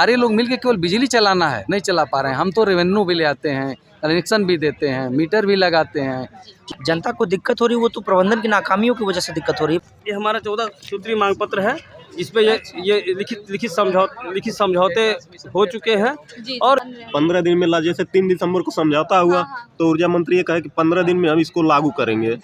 सारे लोग मिलके केवल बिजली चलाना है, नहीं चला पा रहे हैं। हम तो रेवेन्यू भी ले आते हैं, कनेक्शन भी देते हैं, मीटर भी लगाते हैं। जनता को दिक्कत हो रही है वो तो प्रबंधन की नाकामियों की वजह से दिक्कत हो रही है। ये हमारा 14 सूत्रीय मांग पत्र है, जिसपे ये लिखित समझौते हो चुके हैं और 15 दिन में जैसे 3 दिसंबर को समझौता हुआ तो ऊर्जा मंत्री ये कहे कि 15 दिन में हम इसको लागू करेंगे।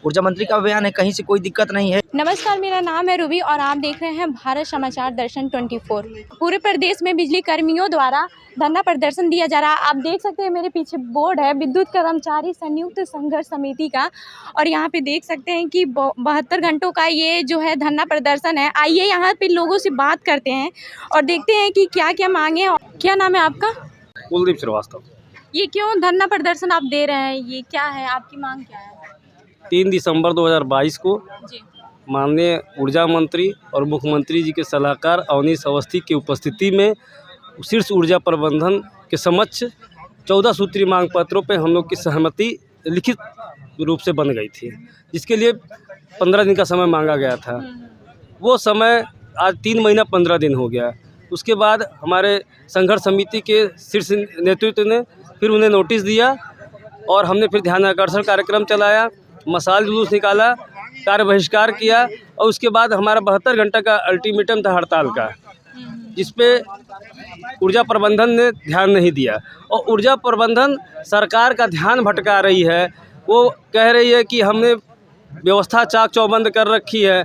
ऊर्जा मंत्री का बयान है कहीं से कोई दिक्कत नहीं है। नमस्कार, मेरा नाम है रूबी और आप देख रहे हैं भारत समाचार दर्शन 24। पूरे प्रदेश में बिजली कर्मियों द्वारा धरना प्रदर्शन दिया जा रहा है। आप देख सकते हैं मेरे पीछे बोर्ड है विद्युत कर्मचारी संयुक्त संघर्ष समिति का, और यहाँ पे देख सकते हैं कि 72 घंटों का ये जो है धरना प्रदर्शन है। आइए यहाँ पे लोगों से बात करते हैं और देखते हैं कि क्या क्या मांगे। क्या नाम है आपका? कुलदीप श्रीवास्तव। ये क्यों धरना प्रदर्शन आप दे रहे हैं, ये क्या है, आपकी मांग क्या है? 3 दिसंबर 2022 को जी माननीय ऊर्जा मंत्री और मुख्यमंत्री जी के सलाहकार अवनीश अवस्थी की उपस्थिति में शीर्ष ऊर्जा प्रबंधन के समक्ष 14 सूत्रीय मांग पत्रों पे हम लोग की सहमति लिखित रूप से बन गई थी, जिसके लिए 15 दिन का समय मांगा गया था। वो समय आज 3 महीना 15 दिन हो गया। उसके बाद हमारे संघर्ष समिति के शीर्ष नेतृत्व ने फिर उन्हें नोटिस दिया और हमने फिर ध्यानाकर्षण कार्यक्रम चलाया, मशाल जुलूस निकाला, कार्य बहिष्कार किया और उसके बाद हमारा 72 घंटा का अल्टीमेटम था हड़ताल का, जिस पे ऊर्जा प्रबंधन ने ध्यान नहीं दिया और ऊर्जा प्रबंधन सरकार का ध्यान भटका रही है। वो कह रही है कि हमने व्यवस्था चाक चौबंद कर रखी है,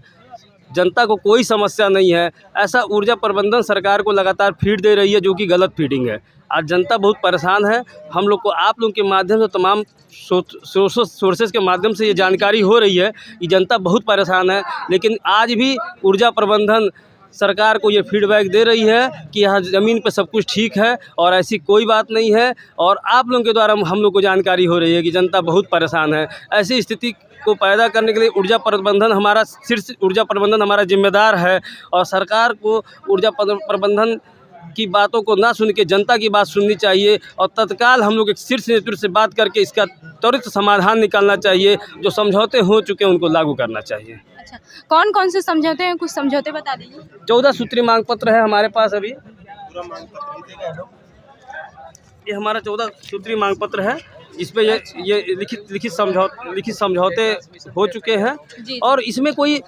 जनता को कोई समस्या नहीं है। ऐसा ऊर्जा प्रबंधन सरकार को लगातार फीड दे रही है, जो कि गलत फीडिंग है। आज जनता बहुत परेशान है। हम लोग को आप लोगों के माध्यम से तमाम सोर्सेज के माध्यम से ये जानकारी हो रही है कि जनता बहुत परेशान है, लेकिन आज भी ऊर्जा प्रबंधन सरकार को ये फीडबैक दे रही है कि यहाँ ज़मीन पर सब कुछ ठीक है और ऐसी कोई बात नहीं है। और आप लोगों के द्वारा हम लोग को जानकारी हो रही है कि जनता बहुत परेशान है। ऐसी स्थिति को पैदा करने के लिए ऊर्जा प्रबंधन हमारा शीर्ष ऊर्जा प्रबंधन हमारा जिम्मेदार है और सरकार को ऊर्जा प्रबंधन की बातों को ना सुन के जनता की बात सुननी चाहिए और तत्काल हम लोग एक शीर्ष नेतृत्व से बात करके इसका त्वरित समाधान निकालना चाहिए। जो समझौते हो चुके हैं उनको लागू करना चाहिए। अच्छा, कौन कौन से समझौते हैं, कुछ समझौते बता दीजिए। 14 सूत्रीय मांग पत्र है हमारे पास। अभी ये हमारा 14 सूत्रीय मांग पत्र है, जिसपे ये लिखित समझौते हो चुके हैं और इसमें कोई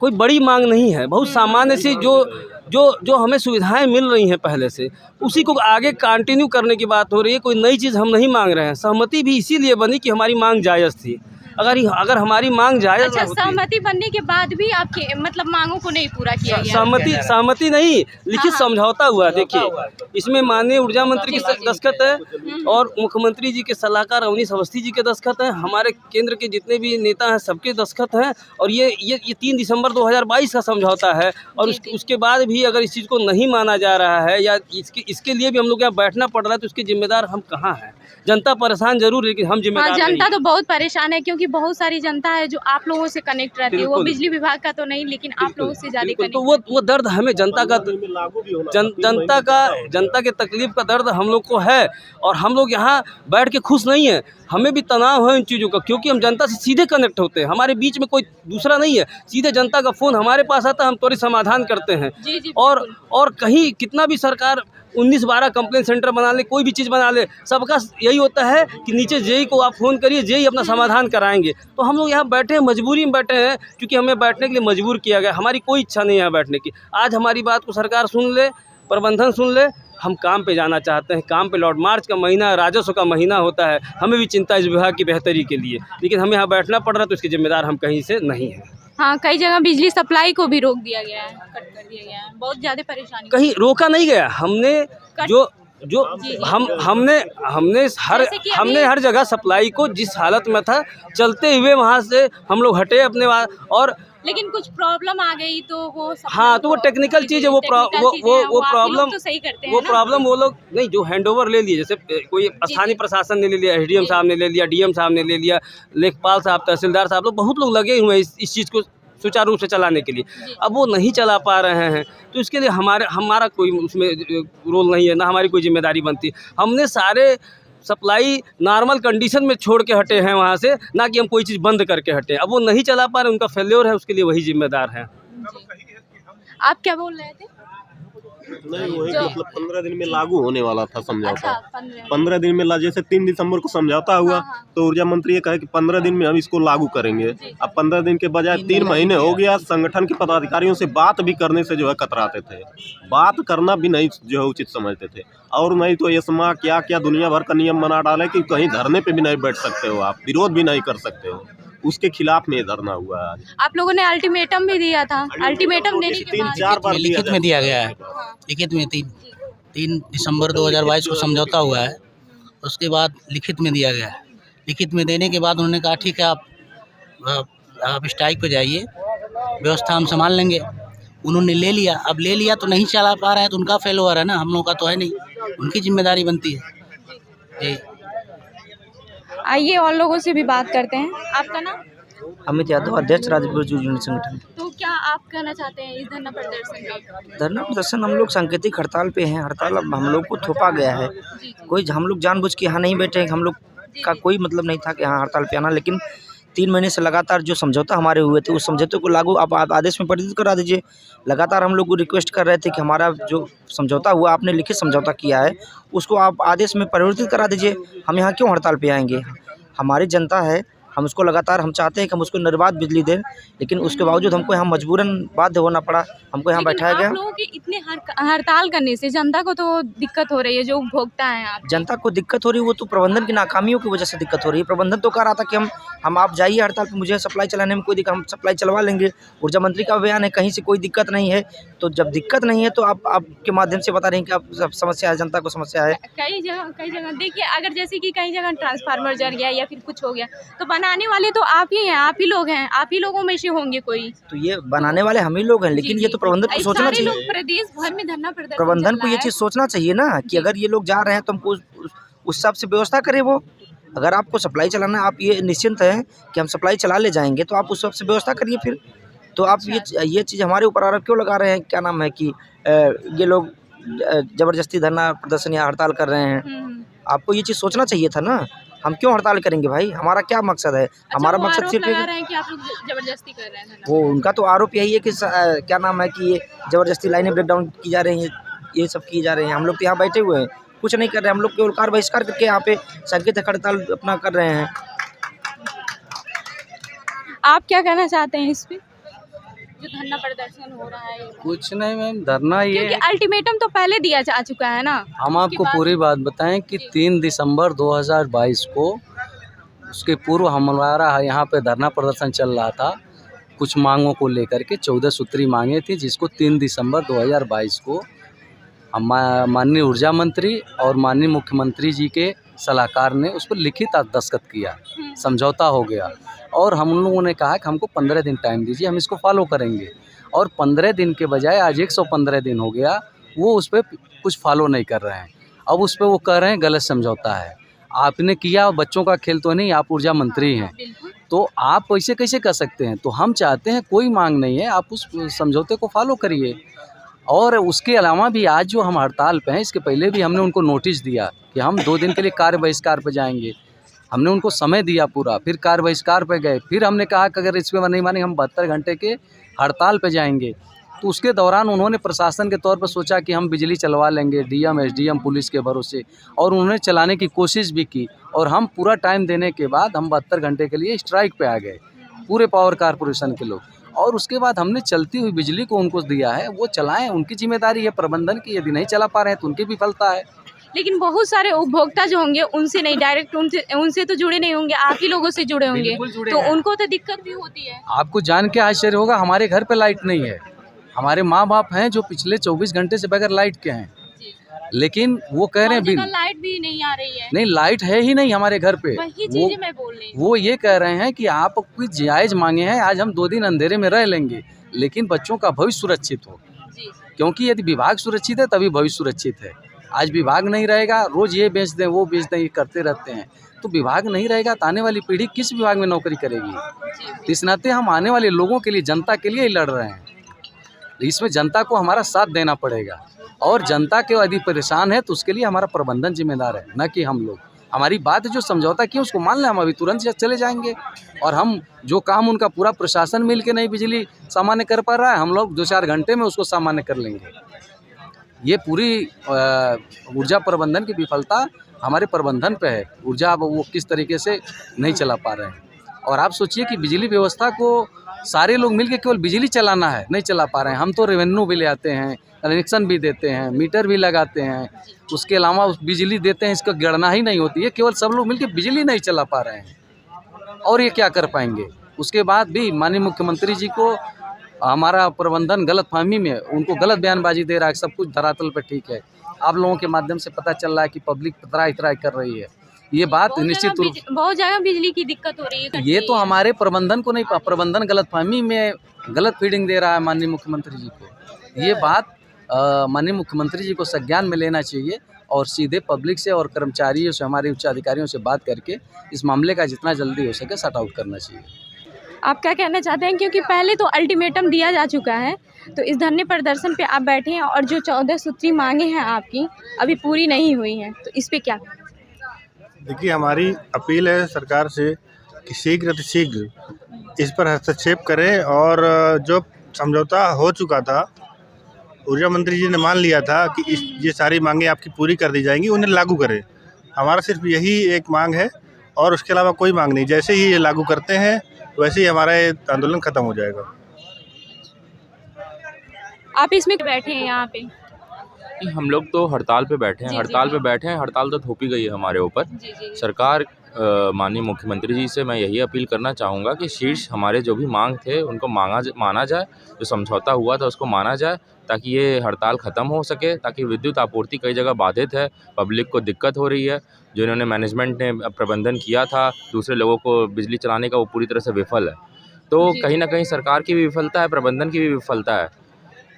बड़ी मांग नहीं है। बहुत सामान्य सी जो हमें सुविधाएं मिल रही हैं पहले से, उसी को आगे कंटिन्यू करने की बात हो रही है। कोई नई चीज़ हम नहीं मांग रहे हैं। सहमति भी इसीलिए बनी कि हमारी मांग जायज़ थी। अगर हमारी मांग जायज़ अच्छा, सहमति बनने के बाद भी आपके मतलब मांगों को नहीं पूरा किया गया? सहमति नहीं, लिखित समझौता हुआ। देखिए, इसमें माननीय ऊर्जा मंत्री की दस्तखत है और मुख्यमंत्री जी के सलाहकार अवनीश अवस्थी जी के दस्तखत हैं, हमारे केंद्र के जितने भी नेता हैं सबके दस्तखत हैं और ये 3 दिसंबर 2022 का समझौता है। और उसके बाद भी अगर इस चीज़ को नहीं माना जा रहा है या इसके लिए भी हम लोग यहाँ बैठना पड़ रहा है, तो इसके जिम्मेदार हम कहाँ हैं? जनता परेशान जरूर, लेकिन हम जिम्मेदार नहीं। जनता तो बहुत परेशान है, क्योंकि बहुत सारी जनता है जो आप लोगों से कनेक्ट रहती है। वो बिजली विभाग का तो नहीं, लेकिन आप लोगों से ज्यादा कनेक्ट। तो वो दर्द हमें जनता के तकलीफ का दर्द हम लोग को है और हम लोग यहाँ बैठ के खुश नहीं है। हमें भी तनाव है इन चीज़ों का, क्योंकि हम जनता से सीधे कनेक्ट होते हैं। हमारे बीच में कोई दूसरा नहीं है। सीधे जनता का फ़ोन हमारे पास आता है, हम त्वरित समाधान करते हैं। और कहीं कितना भी सरकार 19-12 कंप्लेंट सेंटर बना ले, कोई भी चीज़ बना ले, सबका यही होता है कि नीचे जेई को आप फ़ोन करिए, जेई अपना समाधान कराएंगे। तो हम लोग यहाँ बैठे हैं, मजबूरी में बैठे हैं, क्योंकि हमें बैठने के लिए मजबूर किया गया। हमारी कोई इच्छा नहीं है बैठने की। आज हमारी बात को सरकार सुन ले, प्रबंधन सुन ले। हम काम पे जाना चाहते हैं, काम पे लौट। मार्च का महीना राजस्व का महीना होता है, हमें भी चिंता इस विभाग की बेहतरी के लिए, लेकिन हमें यहाँ बैठना पड़ रहा है, तो इसके जिम्मेदार हम कहीं से नहीं हैं। हाँ, कई जगह बिजली सप्लाई को भी रोक दिया गया है, कट कर दिया गया है। बहुत ज़्यादा परेशानी। कहीं रोका नहीं गया। हमने हमने हर जगह सप्लाई को जिस हालत में था चलते हुए वहाँ से हम लोग हटे अपने और लेकिन कुछ प्रॉब्लम आ गई तो वो हाँ, तो वो टेक्निकल चीज़ है। वो प्रॉब्लम तो सही करते हैं। वो प्रॉब्लम वो लोग नहीं जो हैंडओवर ले लिए, जैसे कोई स्थानीय प्रशासन ने ले लिया, एसडीएम साहब ने ले लिया, डीएम साहब ने ले लिया, लेखपाल साहब, तहसीलदार साहब, लोग बहुत लोग लगे हुए हैं इस चीज़ को सुचारू रूप से चलाने के लिए। अब वो नहीं चला पा रहे हैं, तो इसके लिए हमारा कोई उसमें रोल नहीं है, ना हमारी कोई जिम्मेदारी बनती। हमने सारे सप्लाई नॉर्मल कंडीशन में छोड़ के हटे हैं वहाँ से, ना कि हम कोई चीज़ बंद करके हटे। अब वो नहीं चला पा रहे, उनका फेल्योर है, उसके लिए वही जिम्मेदार है। आप क्या बोल रहे थे? नहीं वही जो- मतलब 15 दिन में लागू होने वाला था समझौता। अच्छा 15 दिन में जैसे 3 दिसंबर को समझौता हुआ, हाँ। तो ऊर्जा मंत्री ये कहे कि 15 दिन में हम इसको लागू करेंगे। अब 15 दिन के बजाय 3 महीने हो गया। संगठन के पदाधिकारियों से बात भी करने से जो है कतराते थे, बात करना भी नहीं जो है उचित समझते थे। और नहीं तो एस्मा क्या क्या दुनिया भर का नियम बना डाले कि कहीं धरने पे भी नहीं बैठ सकते हो, आप विरोध भी नहीं कर सकते हो। उसके खिलाफ में ये धरना हुआ है आज। आप लोगों ने अल्टीमेटम भी दिया था, अल्टीमेटम देने के बाद 3-4 बार लिखित में दिया गया है। लिखित में 3 दिसंबर 2022 को समझौता हुआ है, उसके बाद लिखित में दिया गया है। लिखित में देने के बाद उन्होंने कहा ठीक है आप स्ट्राइक पे जाइए, व्यवस्था हम संभाल लेंगे। उन्होंने ले लिया, अब ले लिया तो नहीं चला पा रहे हैं तो उनका फेलओवर है ना, हम लोगों का तो है नहीं, उनकी जिम्मेदारी बनती है जी। आइए और लोगों से भी बात करते हैं। आपका नाम? अमित यादव, अध्यक्ष राज्य यूनियन संगठन। तो क्या आप कहना चाहते हैं इस धरना प्रदर्शन में? धरना प्रदर्शन हम लोग सांकेतिक हड़ताल पे हैं। हड़ताल अब हम लोग को थोपा गया है। कोई हम लोग जानबूझ के यहाँ नहीं बैठे, हम लोग का कोई मतलब नहीं था कि हाँ हड़ताल पे आना, लेकिन 3 महीने से लगातार जो समझौता हमारे हुए थे उस समझौते को लागू आप आदेश में परिवर्तित करा दीजिए। लगातार हम लोग को रिक्वेस्ट कर रहे थे कि हमारा जो समझौता हुआ, आपने लिखित समझौता किया है, उसको आप आदेश में परिवर्तित करा दीजिए। हम यहाँ क्यों हड़ताल पे आएंगे? हमारी जनता है, हम उसको लगातार हम चाहते हैं कि हम उसको निर्बाध बिजली दें, लेकिन उसके बावजूद हमको यहाँ मजबूरन बाध्य होना पड़ा, हमको यहाँ बैठाया गया। आप लोगों की इतने हड़ताल करने से जनता को तो दिक्कत हो रही है, जो उपभोक्ता हैं आप। जनता को दिक्कत हो रही है वो तो प्रबंधन की नाकामियों की वजह से दिक्कत हो रही है। प्रबंधन तो कह रहा था कि हम आप जाइए हड़ताल पे, मुझे सप्लाई चलाने में कोई दिक्कत, हम सप्लाई चलवा लेंगे। ऊर्जा मंत्री का बयान है कहीं से कोई दिक्कत नहीं है। तो जब दिक्कत नहीं है तो आप आपके माध्यम से बता रहे हैं कि आप समस्या है, जनता को समस्या है। कई जगह देखिए, अगर जैसे कि कई जगह ट्रांसफार्मर जल गया या फिर कुछ हो गया, तो बनाने वाले तो आप ही हैं, आप ही लोग हैं, आप ही लोगों में से होंगे कोई। तो ये बनाने वाले हम ही लोग हैं, लेकिन ये तो प्रबंधन को सोचना सारे चाहिए। लोग प्रदेश भर में धरना प्रदर्शन प्रबंधन चल को रहा ये है। चीज़ सोचना चाहिए ना कि अगर ये लोग जा रहे हैं तो हमको उस हिसाब से व्यवस्था करें। वो अगर आपको सप्लाई चलाना है, आप ये निश्चिंत हैं कि हम सप्लाई चला ले जाएंगे, तो आप उस हिसाब से व्यवस्था करिए। फिर तो आप ये चीज़ हमारे ऊपर आरोप क्यों लगा रहे हैं? क्या नाम है कि ये लोग ज़बरदस्ती धरना प्रदर्शन या हड़ताल कर रहे हैं। आपको ये चीज़ सोचना चाहिए था ना, हम क्यों हड़ताल करेंगे भाई? हमारा क्या मकसद है? हमारा वो मकसद आरोप सिर्फ लगा रहे हैं कि आप लोग जबरदस्ती कर रहे हैं धरना। वो उनका तो आरोप यही है कि क्या नाम है कि ये ज़बरदस्ती लाइनें ब्रेक डाउन की जा रही हैं, ये सब किए जा रहे हैं। हम लोग तो यहाँ बैठे हुए हैं, कुछ नहीं कर रहे हैं। हम लोग केवल कार्य बहिष्कार करके यहाँ पे सांकेतिक हड़ताल अपना कर रहे हैं। आप क्या कहना चाहते हैं इस पे, जो धरना प्रदर्शन हो रहा है? कुछ नहीं मैम, धरना ये क्योंकि है, अल्टीमेटम तो पहले दिया जा चुका है ना। हम आपको पूरी बात बताएं कि 3 दिसंबर 2022 को, उसके पूर्व हमारा यहाँ पे धरना प्रदर्शन चल रहा था कुछ मांगों को लेकर के। 14 सूत्री मांगे थी, जिसको 3 दिसंबर 2022 को हम माननीय ऊर्जा मंत्री और माननीय मुख्यमंत्री जी के सलाहकार ने उस पर लिखित दस्तखत किया, समझौता हो गया। और हम लोगों ने कहा कि हमको 15 दिन टाइम दीजिए, हम इसको फॉलो करेंगे। और 15 दिन के बजाय आज 115 दिन हो गया, वो उस पर कुछ फॉलो नहीं कर रहे हैं। अब उस पर वो कह रहे हैं गलत समझौता है। आपने किया, बच्चों का खेल तो नहीं, आप ऊर्जा मंत्री हैं, तो आप ऐसे कैसे कर सकते हैं? तो हम चाहते हैं, कोई मांग नहीं है, आप उस समझौते को फॉलो करिए। और उसके अलावा भी आज जो हम हड़ताल पे हैं, इसके पहले भी हमने उनको नोटिस दिया कि हम 2 दिन के लिए कार्य बहिष्कार पे जाएंगे। हमने उनको समय दिया पूरा, फिर कार्य बहिष्कार पे गए। फिर हमने कहा कि अगर इस पर नहीं माने हम 72 घंटे के हड़ताल पे जाएंगे। तो उसके दौरान उन्होंने प्रशासन के तौर पर सोचा कि हम बिजली चलवा लेंगे, डीएम एसडीएम पुलिस के भरोसे, और उन्होंने चलाने की कोशिश भी की। और हम पूरा टाइम देने के बाद हम 72 घंटे के लिए स्ट्राइक पे आ गए, पूरे पावर कारपोरेशन के लोग। और उसके बाद हमने चलती हुई बिजली को उनको दिया है, वो चलाएं, उनकी जिम्मेदारी है प्रबंधन की। यदि नहीं चला पा रहे हैं तो उनकी विफलता है। लेकिन बहुत सारे उपभोक्ता जो होंगे उनसे नहीं, डायरेक्ट उनसे तो जुड़े नहीं होंगे, आप ही लोगों से जुड़े होंगे, बिल्कुल जुड़े तो हैं। उनको तो दिक्कत भी होती है। आपको जान के आश्चर्य होगा, हमारे घर पे लाइट नहीं है। हमारे माँ बाप हैं जो पिछले 24 घंटे से बगैर लाइट के हैं, लेकिन वो कह रहे हैं बिल लाइट भी नहीं आ रही है। नहीं, लाइट है ही नहीं हमारे घर पे। वही चीजें मैं बोल रही हूँ। वो ये कह रहे हैं कि आप कोई जायज़ मांगे हैं, आज हम 2 दिन अंधेरे में रह लेंगे, लेकिन बच्चों का भविष्य सुरक्षित हो। क्योंकि यदि विभाग सुरक्षित है तभी भविष्य सुरक्षित है। आज विभाग नहीं रहेगा, रोज़ ये बेच दें वो बेच दें, ये करते रहते हैं, तो विभाग नहीं रहेगा तो आने वाली पीढ़ी किस विभाग में नौकरी करेगी? इस नाते हम आने वाले लोगों के लिए, जनता के लिए ही लड़ रहे हैं। इसमें जनता को हमारा साथ देना पड़ेगा, और जनता के यदि परेशान है तो उसके लिए हमारा प्रबंधन जिम्मेदार है, न कि हम लोग। हमारी बात जो समझौता की उसको मान लें, हम अभी तुरंत चले जाएंगे। और हम जो काम उनका पूरा प्रशासन मिल के नहीं बिजली सामान्य कर पा रहा है, हम लोग 2-4 घंटे में उसको सामान्य कर लेंगे। ये पूरी ऊर्जा प्रबंधन की विफलता हमारे प्रबंधन पे है। ऊर्जा अब वो किस तरीके से नहीं चला पा रहे हैं। और आप सोचिए कि बिजली व्यवस्था को सारे लोग मिलकर केवल बिजली चलाना है, नहीं चला पा रहे हैं। हम तो रेवेन्यू भी ले आते हैं, कनेक्शन भी देते हैं, मीटर भी लगाते हैं, उसके अलावा उस बिजली देते हैं, इसका गणना ही नहीं होती है। केवल सब लोग मिलकर बिजली नहीं चला पा रहे हैं और ये क्या कर पाएंगे। उसके बाद भी माननीय मुख्यमंत्री जी को हमारा प्रबंधन गलतफहमी में, उनको गलत बयानबाजी दे रहा है। सब कुछ धरातल पर ठीक है। आप लोगों के माध्यम से पता चल रहा है कि पब्लिक त्राही कर रही है। ये बात निश्चित रूप बहुत जगह बिजली की दिक्कत हो रही है। ये तो हमारे प्रबंधन को नहीं, प्रबंधन गलतफहमी में गलत फीडिंग दे रहा है माननीय मुख्यमंत्री जी को। ये बात माननीय मुख्यमंत्री जी को संज्ञान में लेना चाहिए और सीधे पब्लिक से और कर्मचारियों से, हमारे उच्च अधिकारियों से बात करके इस मामले का जितना जल्दी हो सके सॉर्ट आउट करना चाहिए। आप क्या कहना चाहते हैं, क्योंकि पहले तो अल्टीमेटम दिया जा चुका है, तो इस धरने प्रदर्शन पे आप बैठे हैं और जो 14 सूत्री मांगे हैं आपकी अभी पूरी नहीं हुई हैं, तो इस पे क्या? देखिए, हमारी अपील है सरकार से कि शीघ्र अतिशीघ्र इस पर हस्तक्षेप करें और जो समझौता हो चुका था, ऊर्जा मंत्री जी ने मान लिया था कि ये सारी मांगें आपकी पूरी कर दी जाएंगी, उन्हें लागू करें। हमारा सिर्फ यही एक मांग है और उसके अलावा कोई मांग नहीं। जैसे ही ये लागू करते हैं वैसे ही हमारा ये आंदोलन खत्म हो जाएगा। आप इसमें बैठे हैं यहाँ पे? हम लोग तो हड़ताल पे बैठे हैं, हड़ताल पे बैठे हैं। हड़ताल तो थोपी गई है हमारे ऊपर। सरकार, माननीय मुख्यमंत्री जी से मैं यही अपील करना चाहूँगा कि शीर्ष हमारे जो भी मांग थे उनको माना जाए, जो समझौता हुआ था उसको माना जाए, ताकि ये हड़ताल ख़त्म हो सके, ताकि विद्युत आपूर्ति कई जगह बाधित है, पब्लिक को दिक्कत हो रही है। जो इन्होंने मैनेजमेंट ने प्रबंधन किया था दूसरे लोगों को बिजली चलाने का, वो पूरी तरह से विफल है। तो कहीं ना कहीं सरकार की भी विफलता है, प्रबंधन की भी विफलता है।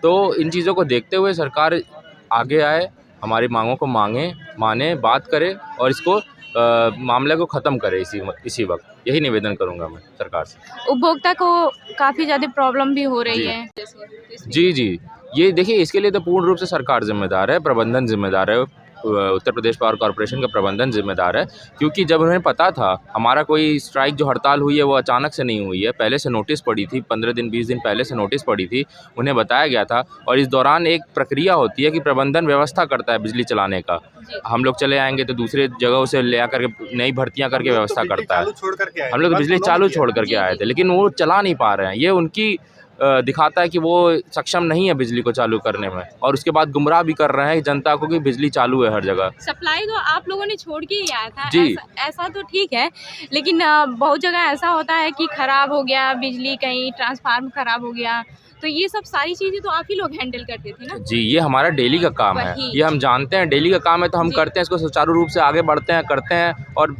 तो इन चीज़ों को देखते हुए सरकार आगे आए, हमारी मांगों को माने, बात करे और इसको मामले को ख़त्म करे इसी वक्त। यही निवेदन करूंगा मैं सरकार से। उपभोक्ता को काफ़ी ज़्यादा प्रॉब्लम भी हो रही है। जी, ये देखिए, इसके लिए तो पूर्ण रूप से सरकार जिम्मेदार है, प्रबंधन जिम्मेदार है, उत्तर प्रदेश पावर कॉरपोरेशन का प्रबंधन जिम्मेदार है। क्योंकि जब उन्हें पता था हमारा कोई स्ट्राइक जो हड़ताल हुई है वो अचानक से नहीं हुई है, पहले से नोटिस पड़ी थी, 15 दिन 20 दिन पहले से नोटिस पड़ी थी, उन्हें बताया गया था। और इस दौरान एक प्रक्रिया होती है कि प्रबंधन व्यवस्था करता है बिजली चलाने का। हम लोग चले आएंगे तो दूसरे जगहों से ले आकर के नई भर्तियाँ करके व्यवस्था करता है। हम लोग बिजली चालू छोड़ करके आए थे, लेकिन वो चला नहीं पा रहे हैं। ये उनकी दिखाता है कि वो सक्षम नहीं है बिजली को चालू करने में, और उसके बाद गुमराह भी कर रहे हैं जनता को कि बिजली चालू है हर जगह। सप्लाई तो आप लोगों ने छोड़ के ही आया था जी। ऐसा तो ठीक है, लेकिन बहुत जगह ऐसा होता है कि खराब हो गया बिजली, कहीं ट्रांसफार्मर खराब हो गया, तो ये सब सारी चीज़ें तो आप ही लोग हैंडल करते थे ना? जी, ये हमारा डेली का काम है, ये हम जानते हैं, डेली का काम है, तो हम करते हैं इसको सुचारू रूप से आगे बढ़ते हैं, करते हैं और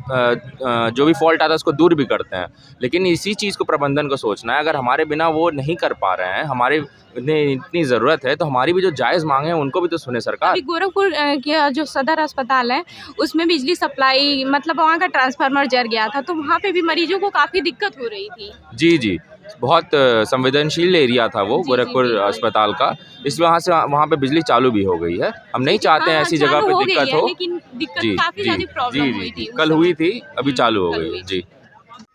जो भी फॉल्ट आता है उसको दूर भी करते हैं। लेकिन इसी चीज़ को प्रबंधन को सोचना है, अगर हमारे बिना वो नहीं कर पा रहे हैं, हमारे इतनी ज़रूरत है, तो हमारी भी जो जायज़ मांगे हैं उनको भी तो सुने सरकार। अभी गोरखपुर के जो सदर अस्पताल है उसमें बिजली सप्लाई, मतलब वहाँ का ट्रांसफार्मर जल गया था, तो वहाँ पे भी मरीजों को काफ़ी दिक्कत हो रही थी। जी, बहुत संवेदनशील एरिया था वो गोरखपुर अस्पताल का, इस वहाँ पे बिजली चालू भी हो गई है। हम नहीं चाहते हैं ऐसी जगह पे दिक्कत हो। लेकिन दिक्कत काफ़ी ज़्यादा प्रॉब्लम हुई थी, कल हुई थी, अभी चालू हो गई। जी,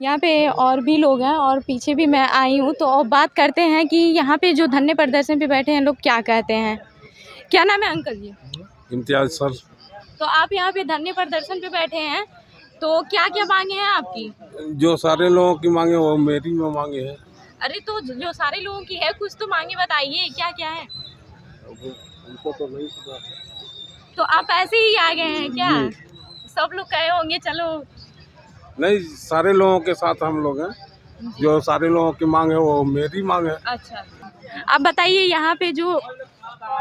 यहाँ पे और भी लोग हैं और पीछे भी मैं आई हूँ, तो बात करते हैं कि यहाँ पे जो धरने प्रदर्शन पे बैठे हैं लोग क्या कहते हैं। क्या नाम है अंकल जी? इम्तियाज सर। तो आप यहाँ पे धरने प्रदर्शन पे बैठे हैं, तो क्या क्या मांगे हैं आपकी? जो सारे लोगों की मांगे वो मेरी में मांगे हैं। अरे तो जो सारे लोगों की है कुछ तो मांगे बताइए, क्या क्या है? उनको तो नहीं पता। तो आप ऐसे ही आ गए हैं क्या? सब लोग कहे होंगे चलो। नहीं, सारे लोगों के साथ हम लोग हैं, जो सारे लोगों की मांग है वो मेरी मांग है। अच्छा, आप बताइए यहाँ पे जो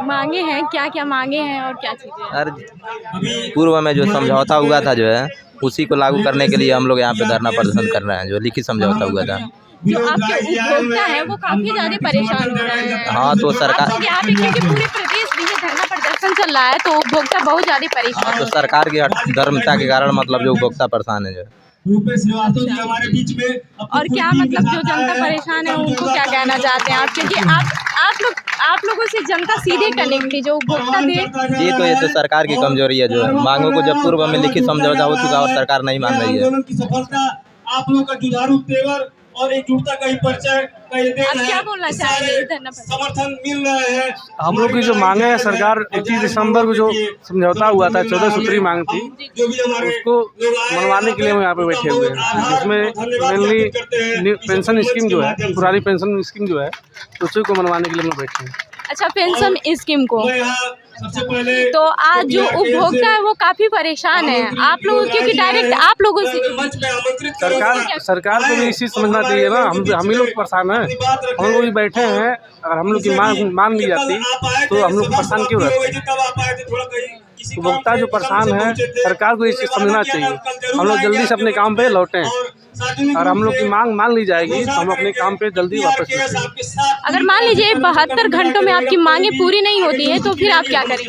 मांगे हैं क्या क्या मांगे हैं और क्या चीज़ें? अरे पूर्व में जो समझौता हुआ था जो है उसी को लागू करने के लिए हम लोग यहाँ पे धरना प्रदर्शन कर रहे हैं, जो लिखित समझौता हुआ था। जो आपके उपभोक्ता हैं वो काफ़ी ज़्यादा परेशान हो रहे हैं। हाँ, तो सरकार यहाँ पे क्योंकि पूरे प्रदेश में ये धरना प्रदर्शन चल रहा है, तो उपभोक्ता बहुत ज़्यादा परेशान तो सरकार की धर्मता के कारण मतलब जो उपभोक्ता परेशान है जो। और क्या मतलब जो जनता परेशान है उनको क्या कहना चाहते हैं आप? क्योंकि आप लोगों से जनता सीधे कनेक्ट थी, जो उपभोक्ता थे। ये तो सरकार की कमजोरी है, जो मांगों को जब पूर्व में लिखित समझौता हो चुका और सरकार नहीं मान रही है। आप लोगों का जुझारू तेवर और एकजुटता का ही परिचय का ये देन आप है। क्या बोलना चाहेंगे धरना प्रदर्शन? समर्थन मिल रहे हैं। हम लोग की जो मांगे हैं, सरकार 21 दिसंबर को जो समझौता हुआ था, 14 सूत्री मांग थी, जो भी हमारे उसको मनवाने के लिए हम यहाँ पे बैठे हुए हैं। जिसमें मेनली पेंशन स्कीम जो है, पुरानी पेंशन स्कीम जो है, उसी को मनवाने के लिए हम लोग बैठे हैं। अच्छा, पेंशन स्कीम को मैं यहाँ सबसे पहले तो आज जो उपभोक्ता है वो काफी परेशान है आप लोगों, क्योंकि डायरेक्ट आप लोगों से मंच पे आमंत्रित करूंगा। सरकार को भी इस चीज़ समझना चाहिए ना, हम ही लोग परेशान हैं, हम लोग भी बैठे हैं। अगर हम लोग की मांग मान ली जाती तो हम लोग परेशान क्यों रहते? उपभोक्ता जो परेशान है, सरकार को इस चीज़ समझना चाहिए। हम लोग जल्दी से अपने काम पे लौटें और हम लोग की मांग मान ली जाएगी तो हम अपने काम पे जल्दी वापस लौटेंगे। अगर मान लीजिए 72 घंटों में आपकी मांगे पूरी नहीं होती है तो फिर आप क्या करेंगे?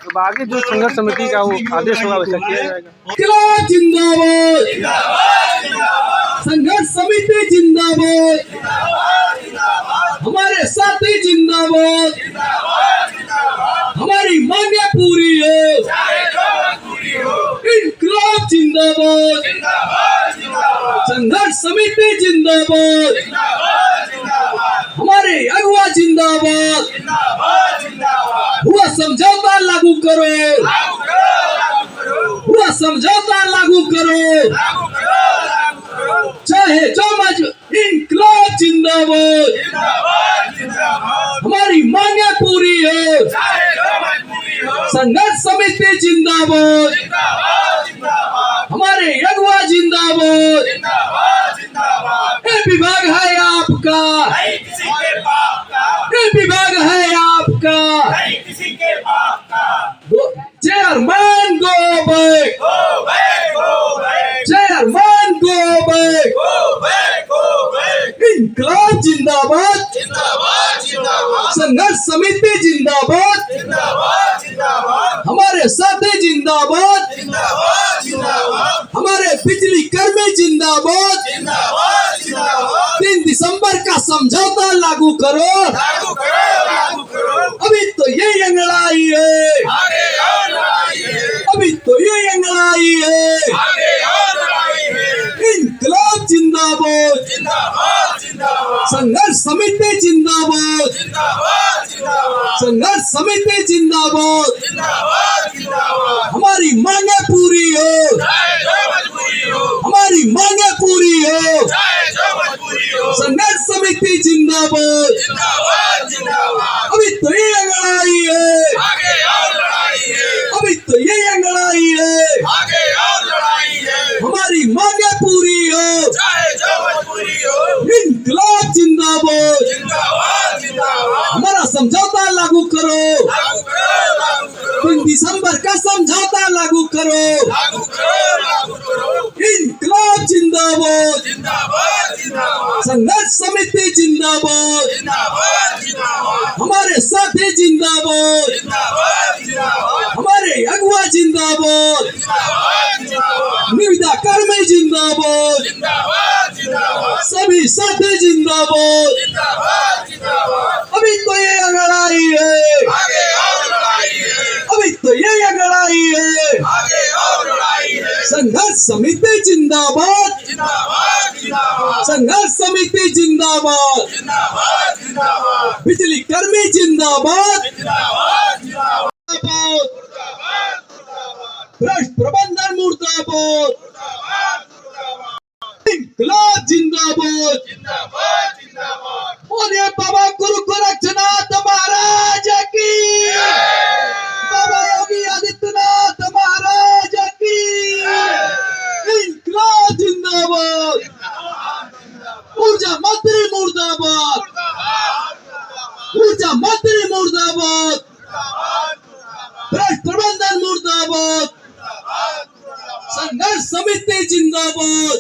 तो आगे जो संघर्ष समिति का वो आदेश होगा वैसा किया जाएगा। इंकलाब जिंदाबाद, संघर्ष समिति जिंदाबाद, हमारे साथी जिंदाबाद, हमारी मांगे पूरी हो, इंकलाब जिंदाबाद, संघर्ष समिति जिंदाबाद, हमारे अगुआ जिंदाबाद, हुआ समझौता लागू करो, हुआ समझौता लागू करो, चाहे जो इंकलाब जिंदाबाद, हमारी मांगे पूरी हो, संघर्ष समिति जिंदाबाद, हमारे अगुआ जिंदाबाद, ये विभाग है आपका, ये विभाग है आपका, chairman go back, chairman go back, इंकलाब जिंदाबाद, संघर्ष समिति जिंदाबाद, हमारे साथी जिंदाबाद, हमारे बिजली कर्मी जिंदाबाद, 3 दिसंबर का समझौता लागू करो, अभी तो ये अंगड़ाई है, अभी तो ये अंगड़ाई है, इंकलाब जिंदाबाद, संघर्ष समिति जिंदाबाद, संघर्ष समिति जिंदाबाद, हमारी मांगे पूरी हो, हमारी मांगे पूरी हो, संघर्ष समिति जिंदाबाद, अभी तो ये अंगड़ाई है, अभी तो ये अंगड़ाई है, हमारी मांगे पूरी हो, इंकलाब जिंदाबाद, हमारा समझौता लागू करो, 3 दिसंबर का समझौता लागू करो, इंकलाब जिंदाबाद, संघर्ष समिति जिंदाबाद, हमारे साथी जिंदाबाद, हमारे अगुआ जिंदाबाद, निविदा कर्मी जिंदाबाद, सभी साथी जिंदाबाद, अभी तो ये अंगड़ाई है, अभी तो ये अंगड़ाई है, संघर्ष समिति जिंदाबाद, संघर्ष समिति जिंदाबाद, बिजली कर्मी जिंदाबाद, भ्रष्ट प्रबंधन मुर्दाबाद, इंकलाब जिंदाबाद, बोलिए बाबा गुरु गोरक्षनाथ महाराज की, बाबा योगी आदित्यनाथ महाराज की, इंकलाब जिंदाबाद, ऊर्जा मंत्री मुर्दाबाद, ऊर्जा मंत्री मुर्दाबाद, भ्रष्ट प्रबंधन मुर्दाबाद, संघर्ष समिति जिंदाबाद,